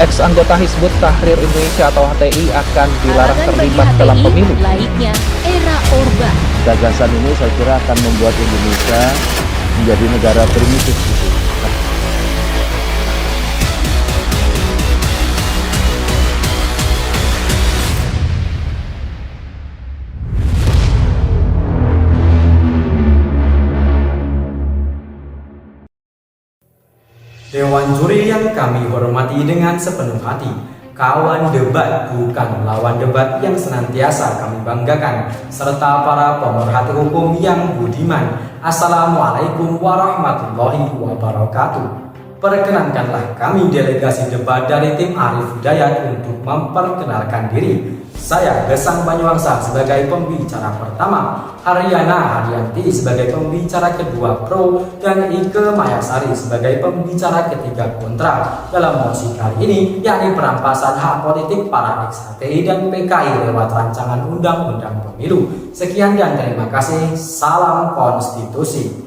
Ex-anggota Hizbut Tahrir Indonesia atau HTI akan dilarang terlibat dalam pemilu. Laiknya era Orba. Gagasan ini saya kira akan membuat Indonesia menjadi negara primitif gitu. Dewan juri yang kami hormati dengan sepenuh hati, kawan debat bukan lawan debat yang senantiasa kami banggakan, serta para pemerhati hukum yang budiman. Assalamualaikum warahmatullahi wabarakatuh. Perkenankanlah kami delegasi debat dari tim Arif Hidayat untuk memperkenalkan diri. Saya Gesang Banyuwangsa sebagai pembicara pertama, Haryana Haryanti sebagai pembicara kedua pro, dan Ike Mayasari sebagai pembicara ketiga kontra dalam mosi kali ini, yakni perampasan hak politik para ex-HTI dan PKI lewat rancangan undang-undang pemilu. Sekian dan terima kasih. Salam konstitusi.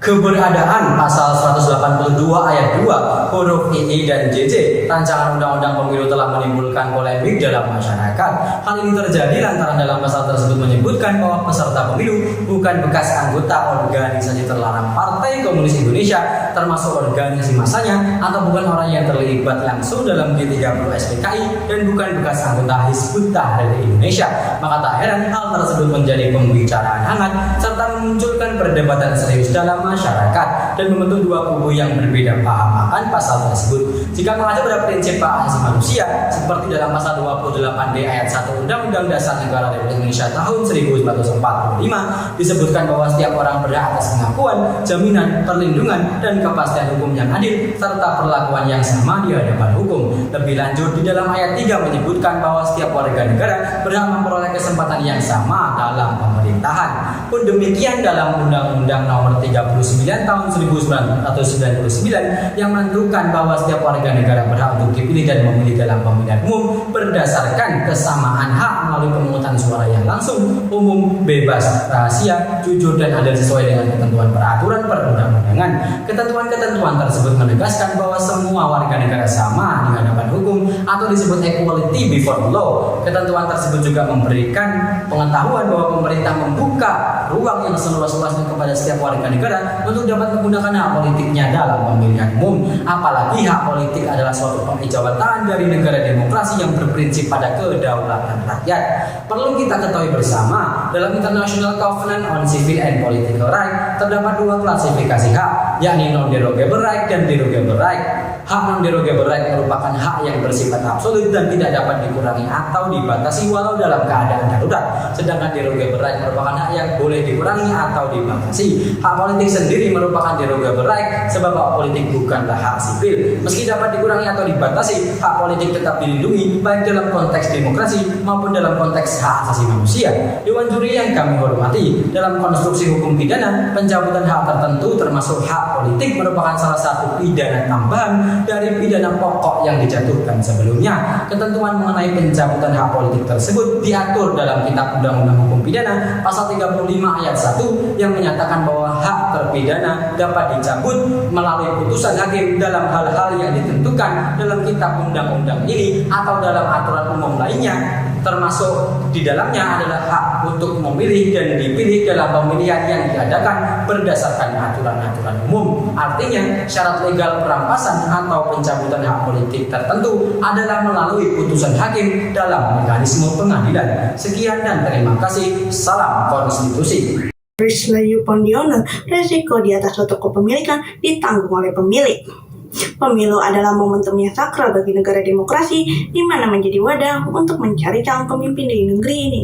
Keberadaan pasal 182 ayat 2 huruf II dan JJ rancangan undang-undang pemilu telah menimbulkan polemik dalam masyarakat. Hal ini terjadi lantaran dalam pasal tersebut menyebutkan bahwa peserta pemilu bukan bekas anggota organisasi terlarang Partai Komunis Indonesia, termasuk organisasi masanya, atau bukan orang yang terlibat langsung dalam G30 SPKI, dan bukan bekas anggota Hizbut Tahrir Indonesia. Maka tak heran hal tersebut menjadi pembicaraan hangat serta memunculkan perdebatan serius dalam masyarakat dan membentuk dua kubu yang berbeda paham akan pasal tersebut. Jika mengacu pada prinsip hak asasi manusia seperti dalam pasal 28D ayat 1 Undang-Undang Dasar Negara Republik Indonesia tahun 1945 disebutkan bahwa setiap orang berhak atas pengakuan, jaminan, perlindungan, dan kepastian hukum yang adil serta perlakuan yang sama di hadapan hukum. Lebih lanjut, di dalam ayat 3 menyebutkan bahwa setiap warga negara berhak memperoleh kesempatan yang sama dalam pemerintahan. Pun demikian dalam Undang-Undang Nomor 39 tahun 1999 yang menentukan bahwa setiap warga negara berhak untuk dipilih dan memilih dalam pemilihan umum berdasarkan kesamaan hak melalui pemungutan suara yang langsung, umum, bebas, rahasia, jujur, dan adil sesuai dengan ketentuan peraturan perundang-undangan. Ketentuan-ketentuan tersebut menegaskan bahwa semua warga negara sama di hadapan hukum atau disebut equality before the law. Ketentuan tersebut juga memberikan pengetahuan bahwa pemerintah membuka ruang yang seluas-luasnya kepada setiap warga negara untuk dapat menggunakan hak politiknya dalam pemilihan umum. Apalagi hak politik adalah suatu pengejawatan dari negara demokrasi yang berprinsip pada kedaulatan rakyat. Perlu kita ketahui bersama, dalam International Covenant on Civil and Political Rights terdapat dua klasifikasi hak, yakni non-derogable right dan derogable right. Hak non-derogable right merupakan hak yang bersifat absolut dan tidak dapat dikurangi atau dibatasi walau dalam keadaan darurat. Sedangkan derogable right merupakan hak yang boleh dikurangi atau dibatasi. Hak politik sendiri merupakan derogable right sebab hak politik bukanlah hak sipil. Meski dapat dikurangi atau dibatasi, hak politik tetap dilindungi baik dalam konteks demokrasi maupun dalam konteks hak asasi manusia. Dewan juri yang kami hormati, dalam konstruksi hukum pidana, pencabutan hak tertentu termasuk hak politik merupakan salah satu pidana tambahan dari pidana pokok yang dijatuhkan sebelumnya. Ketentuan mengenai pencabutan hak politik tersebut diatur dalam Kitab Undang-Undang Hukum Pidana pasal 35 ayat 1 yang menyatakan bahwa hak terpidana dapat dicabut melalui putusan hakim dalam hal-hal yang ditentukan dalam Kitab Undang-Undang ini atau dalam aturan umum lainnya, termasuk di dalamnya adalah hak untuk memilih dan dipilih dalam pemilihan yang diadakan berdasarkan aturan-aturan umum. Artinya, syarat legal perampasan atau pencabutan hak politik tertentu adalah melalui putusan hakim dalam mekanisme pengadilan. Sekian dan terima kasih. Salam konstitusi. Rislayu Pondiono, resiko di atas suatu kepemilikan ditanggung oleh pemilik. Pemilu adalah momentum yang sakral bagi negara demokrasi, di mana menjadi wadah untuk mencari calon pemimpin di negeri ini.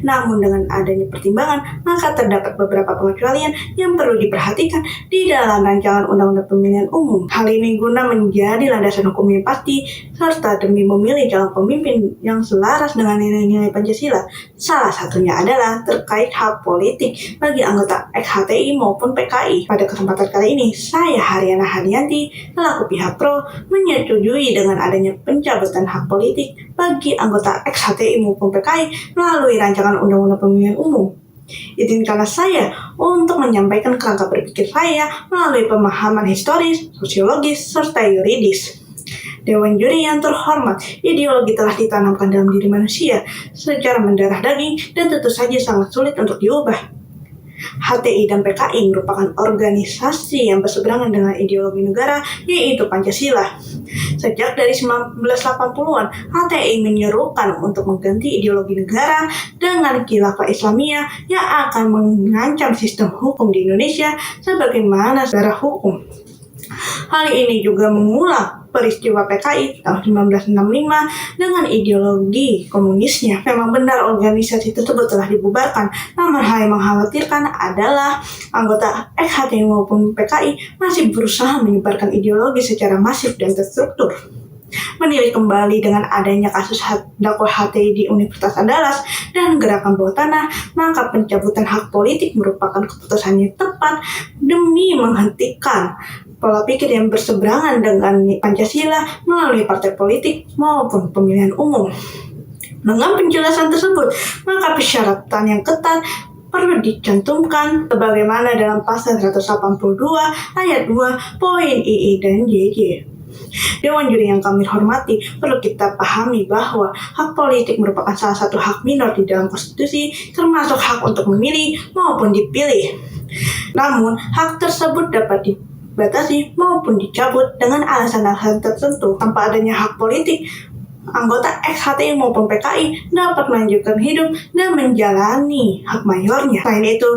Namun dengan adanya pertimbangan, maka terdapat beberapa pengecualian yang perlu diperhatikan di dalam rancangan undang-undang pemilihan umum. Hal ini guna menjadi landasan hukum yang pasti, serta demi memilih calon pemimpin yang selaras dengan nilai-nilai Pancasila. Salah satunya adalah terkait hak politik bagi anggota ex-HTI maupun PKI. Pada kesempatan kali ini, saya Haryana Haryanti, selaku pihak pro, menyetujui dengan adanya pencabutan hak politik bagi anggota ex-HTI maupun PKI melalui rancangan undang-undang pemilihan umum. Izinkanlah saya untuk menyampaikan kerangka berpikir saya melalui pemahaman historis, sosiologis, serta yuridis. Dewan juri yang terhormat, ideologi telah ditanamkan dalam diri manusia secara mendarah daging dan tentu saja sangat sulit untuk diubah. HTI dan PKI merupakan organisasi yang berseberangan dengan ideologi negara, yaitu Pancasila. Sejak dari 1980-an, HTI menyerukan untuk mengganti ideologi negara dengan khilafah Islamiyah yang akan mengancam sistem hukum di Indonesia sebagaimana negara hukum. Hal ini juga mengulang peristiwa PKI tahun 1965 dengan ideologi komunisnya. Memang benar organisasi tersebut telah dibubarkan, namun hal yang mengkhawatirkan adalah anggota HTI maupun PKI masih berusaha menyebarkan ideologi secara masif dan terstruktur. Menilik kembali dengan adanya kasus dakwah HTI di Universitas Andalas dan gerakan bawah tanah, maka pencabutan hak politik merupakan keputusan yang tepat demi menghentikan pola pikir yang berseberangan dengan Pancasila melalui partai politik maupun pemilihan umum. Dengan penjelasan tersebut, maka persyaratan yang ketat perlu dicantumkan sebagaimana dalam pasal 182 ayat 2 poin II dan JJ. Dewan juri yang kami hormati, perlu kita pahami bahwa hak politik merupakan salah satu hak minor di dalam konstitusi, termasuk hak untuk memilih maupun dipilih. Namun, hak tersebut dapat dibatasi maupun dicabut dengan alasan-alasan tertentu. Tanpa adanya hak politik, anggota HTI maupun PKI dapat melanjutkan hidup dan menjalani hak mayornya. Selain itu,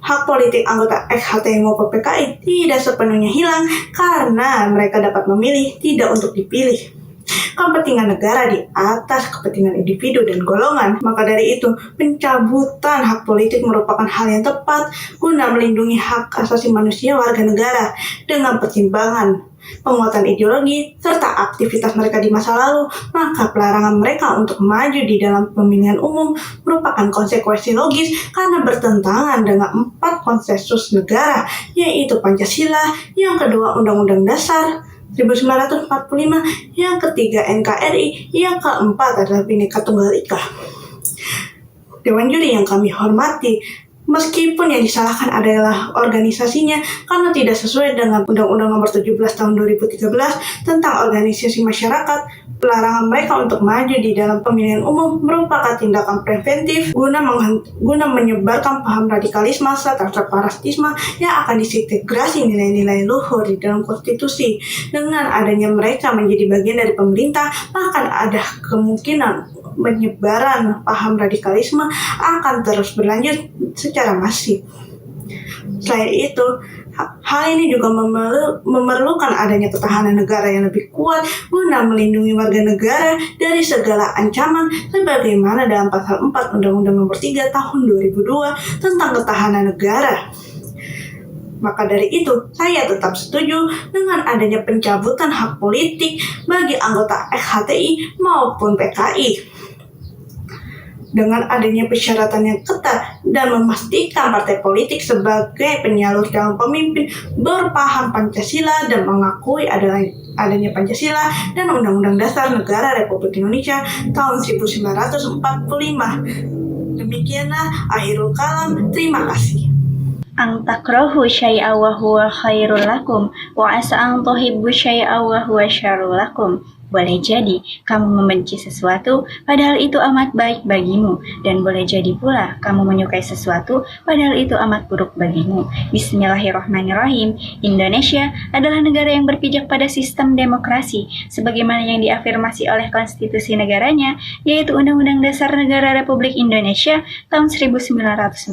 hak politik anggota HTI maupun PKI tidak sepenuhnya hilang karena mereka dapat memilih tidak untuk dipilih. Kepentingan negara di atas kepentingan individu dan golongan. Maka dari itu, pencabutan hak politik merupakan hal yang tepat guna melindungi hak asasi manusia warga negara dengan pertimbangan penguatan ideologi serta aktivitas mereka di masa lalu. Maka pelarangan mereka untuk maju di dalam pemilihan umum merupakan konsekuensi logis karena bertentangan dengan 4 konsensus negara, yaitu Pancasila, yang kedua Undang-Undang Dasar 1945, yang ketiga NKRI, yang keempat adalah Bhinneka Tunggal Ika. Dewan juri yang kami hormati, meskipun yang disalahkan adalah organisasinya karena tidak sesuai dengan Undang-Undang Nomor 17 Tahun 2013 tentang organisasi masyarakat, pelarangan mereka untuk maju di dalam pemilihan umum merupakan tindakan preventif guna menyebarkan paham radikalisme serta separatisme yang akan disintegrasi nilai-nilai luhur di dalam konstitusi. Dengan adanya mereka menjadi bagian dari pemerintah, maka ada kemungkinan penyebaran paham radikalisme akan terus berlanjut secara masif. Selain itu, hal ini juga memerlukan adanya ketahanan negara yang lebih kuat guna melindungi warga negara dari segala ancaman sebagaimana dalam pasal 4 Undang-Undang Nomor 3 Tahun 2002 tentang ketahanan negara. Maka dari itu, saya tetap setuju dengan adanya pencabutan hak politik bagi anggota HTI maupun PKI. Dengan adanya persyaratan yang ketat dan memastikan partai politik sebagai penyalur calon pemimpin berpaham Pancasila dan mengakui adanya Pancasila dan Undang-Undang Dasar Negara Republik Indonesia tahun 1945. Demikianlah akhirul kalam. Terima kasih. Ang takrahu syai'a wa huwa khairul lakum wa asa ang tuhibbu syai'a wa huwa syarrul lakum. Boleh jadi kamu membenci sesuatu padahal itu amat baik bagimu, dan boleh jadi pula kamu menyukai sesuatu padahal itu amat buruk bagimu. Bismillahirrahmanirrahim. Indonesia adalah negara yang berpijak pada sistem demokrasi sebagaimana yang diafirmasi oleh konstitusi negaranya, yaitu Undang-Undang Dasar Negara Republik Indonesia tahun 1945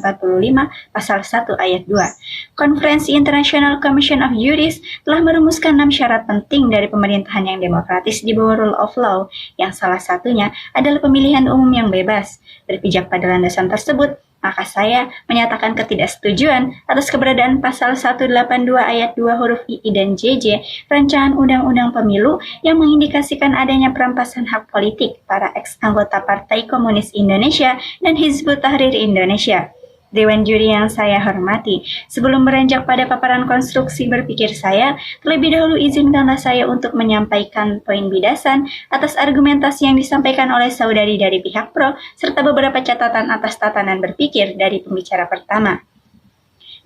pasal 1 ayat 2. Konferensi International Commission of Juris telah merumuskan 6 syarat penting dari pemerintahan yang demokratis di bawah rule of law, yang salah satunya adalah pemilihan umum yang bebas. Berpijak pada landasan tersebut, maka saya menyatakan ketidaksetujuan atas keberadaan pasal 182 ayat 2 huruf II dan JJ Rancangan Undang-Undang Pemilu yang mengindikasikan adanya perampasan hak politik para ex-anggota Partai Komunis Indonesia dan Hizbut Tahrir Indonesia. Dewan juri yang saya hormati, sebelum beranjak pada paparan konstruksi berpikir saya, terlebih dahulu izinkanlah saya untuk menyampaikan poin bidasan atas argumentasi yang disampaikan oleh saudari dari pihak pro, serta beberapa catatan atas tatanan berpikir dari pembicara pertama.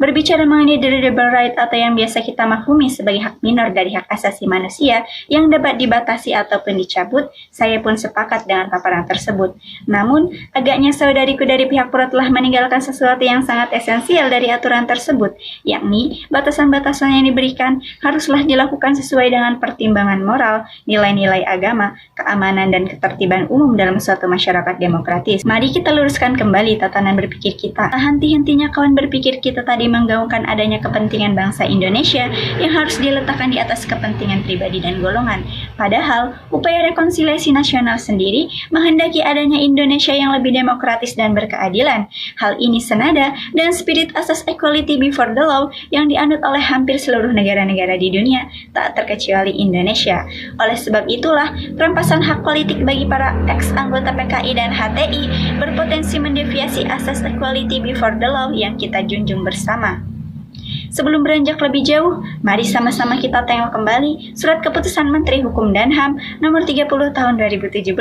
Berbicara mengenai deliverable right atau yang biasa kita maklumi sebagai hak minor dari hak asasi manusia yang dapat dibatasi ataupun dicabut, saya pun sepakat dengan paparan tersebut. Namun, agaknya saudariku dari pihak pro telah meninggalkan sesuatu yang sangat esensial dari aturan tersebut, yakni batasan-batasan yang diberikan haruslah dilakukan sesuai dengan pertimbangan moral, nilai-nilai agama, keamanan, dan ketertiban umum dalam suatu masyarakat demokratis. Mari kita luruskan kembali tatanan berpikir kita. Tak henti-hentinya kawan berpikir kita tadi menggaungkan adanya kepentingan bangsa Indonesia yang harus diletakkan di atas kepentingan pribadi dan golongan. Padahal, upaya rekonsiliasi nasional sendiri menghendaki adanya Indonesia yang lebih demokratis dan berkeadilan. Hal ini senada dan spirit asas equality before the law yang dianut oleh hampir seluruh negara-negara di dunia, tak terkecuali Indonesia. Oleh sebab itulah, perampasan hak politik bagi para ex-anggota PKI dan HTI berpotensi mendeviasi asas equality before the law yang kita junjung bersama. Sebelum beranjak lebih jauh, mari sama-sama kita tengok kembali Surat Keputusan Menteri Hukum dan HAM Nomor 30 Tahun 2017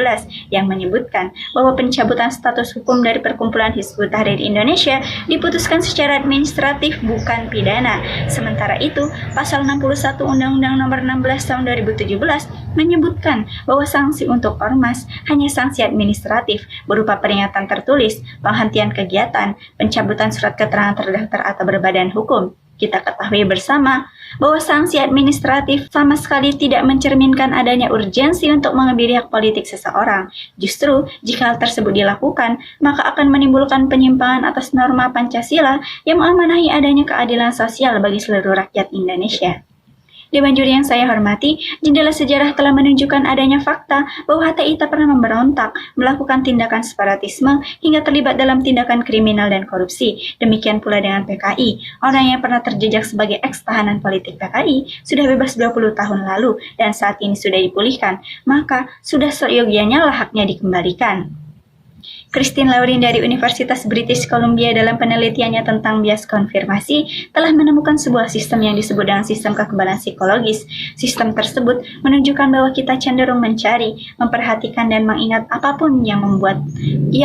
yang menyebutkan bahwa pencabutan status hukum dari Perkumpulan Hizbut Tahrir Indonesia diputuskan secara administratif bukan pidana. Sementara itu, Pasal 61 Undang-Undang Nomor 16 Tahun 2017 menyebutkan bahwa sanksi untuk ormas hanya sanksi administratif berupa peringatan tertulis, penghentian kegiatan, pencabutan surat keterangan terdaftar atau berbadan hukum. Kita ketahui bersama bahwa sanksi administratif sama sekali tidak mencerminkan adanya urgensi untuk mengebiri hak politik seseorang. Justru, jika hal tersebut dilakukan, maka akan menimbulkan penyimpangan atas norma Pancasila yang mengamanahi adanya keadilan sosial bagi seluruh rakyat Indonesia. Dewan juri yang saya hormati, jendela sejarah telah menunjukkan adanya fakta bahwa HTI tak pernah memberontak, melakukan tindakan separatisme, hingga terlibat dalam tindakan kriminal dan korupsi. Demikian pula dengan PKI. Orang yang pernah terjejak sebagai ex-tahanan politik PKI sudah bebas 20 tahun lalu dan saat ini sudah dipulihkan, maka sudah seyogianya lah haknya dikembalikan. Christine Laurin dari Universitas British Columbia dalam penelitiannya tentang bias konfirmasi telah menemukan sebuah sistem yang disebut dengan sistem kekebalan psikologis. Sistem tersebut menunjukkan bahwa kita cenderung mencari, memperhatikan dan mengingat apapun yang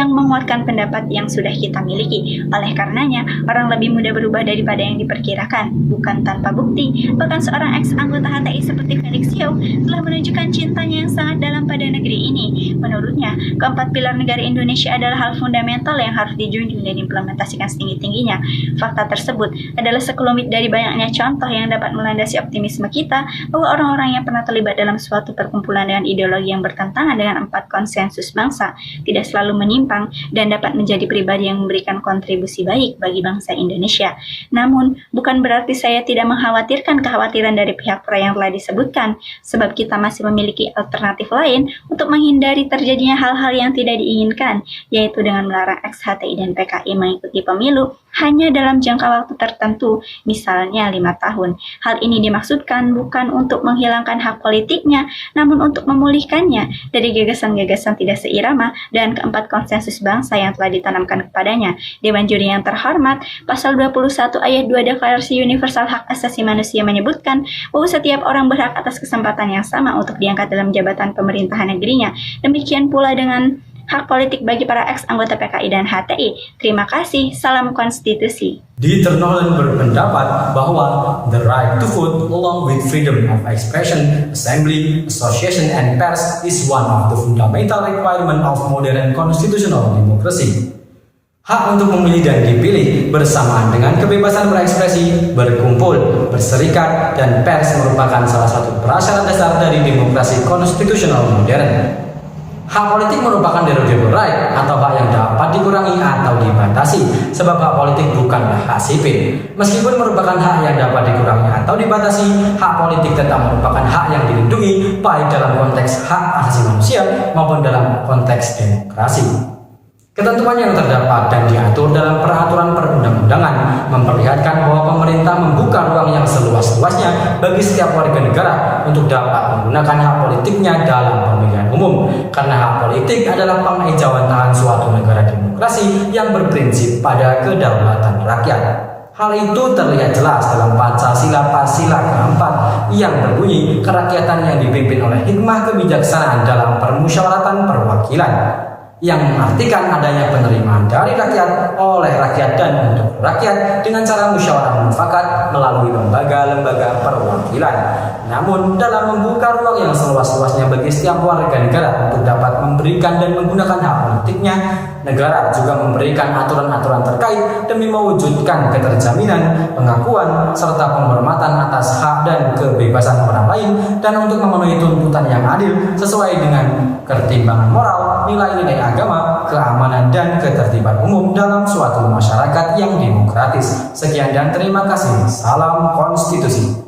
menguatkan pendapat yang sudah kita miliki. Oleh karenanya, orang lebih mudah berubah daripada yang diperkirakan. Bukan tanpa bukti, bahkan seorang ex-anggota HTI seperti Felix Yeo telah menunjukkan cintanya yang sangat dalam pada negeri ini. Menurutnya, keempat pilar negara Indonesia adalah hal fundamental yang harus dijunjung dan diimplementasikan setinggi-tingginya. Fakta tersebut adalah sekelumit dari banyaknya contoh yang dapat melandasi optimisme kita bahwa orang-orang yang pernah terlibat dalam suatu perkumpulan dengan ideologi yang bertentangan dengan 4 konsensus bangsa tidak selalu menyimpang dan dapat menjadi pribadi yang memberikan kontribusi baik bagi bangsa Indonesia. Namun, bukan berarti saya tidak mengkhawatirkan kekhawatiran dari pihak pro yang telah disebutkan, sebab kita masih memiliki alternatif lain untuk menghindari terjadinya hal-hal yang tidak diinginkan, yaitu dengan melarang ex-HTI dan PKI mengikuti pemilu hanya dalam jangka waktu tertentu, misalnya 5 tahun. Hal ini dimaksudkan bukan untuk menghilangkan hak politiknya, namun untuk memulihkannya dari gagasan-gagasan tidak seirama dan keempat konsensus bangsa yang telah ditanamkan kepadanya. Dewan juri yang terhormat, Pasal 21 ayat 2 Deklarasi Universal Hak Asasi Manusia menyebutkan bahwa setiap orang berhak atas kesempatan yang sama untuk diangkat dalam jabatan pemerintahan negerinya. Demikian pula dengan hak politik bagi para ex-anggota PKI dan HTI. Terima kasih, salam konstitusi. Dieter Nolan berpendapat bahwa the right to vote along with freedom of expression, assembly, association, and pers is one of the fundamental requirement of modern constitutional democracy. Hak untuk memilih dan dipilih bersamaan dengan kebebasan berekspresi, berkumpul, berserikat, dan pers merupakan salah satu prasyarat dasar dari demokrasi konstitusional modern. Hak politik merupakan derogable right atau hak yang dapat dikurangi atau dibatasi, sebab hak politik bukanlah hak sipil. Meskipun merupakan hak yang dapat dikurangi atau dibatasi, hak politik tetap merupakan hak yang dilindungi baik dalam konteks hak asasi manusia maupun dalam konteks demokrasi. Ketentuan yang terdapat dan diatur dalam peraturan perundang-undangan memperlihatkan bahwa pemerintah membuka ruang yang seluas-luasnya bagi setiap warga negara untuk dapat menggunakan hak politiknya dalam pemilihan umum, karena hak politik adalah pengejawantahan suatu negara demokrasi yang berprinsip pada kedaulatan rakyat. Hal itu terlihat jelas dalam Pancasila Pasila keempat yang berbunyi kerakyatan yang dipimpin oleh hikmah kebijaksanaan dalam permusyawaratan perwakilan. yang mengartikan adanya penerimaan dari rakyat oleh rakyat dan untuk rakyat dengan cara musyawarah mufakat melalui lembaga-lembaga perwakilan. Namun dalam membuka ruang yang seluas-luasnya bagi setiap warga negara untuk dapat memberikan dan menggunakan hak politiknya, negara juga memberikan aturan-aturan terkait demi mewujudkan keterjaminan, pengakuan, serta penghormatan atas hak dan kebebasan orang lain dan untuk memenuhi tuntutan yang adil sesuai dengan ketimbangan moral, nilai-nilai agama, keamanan, dan ketertiban umum dalam suatu masyarakat yang demokratis. Sekian dan terima kasih. Salam konstitusi.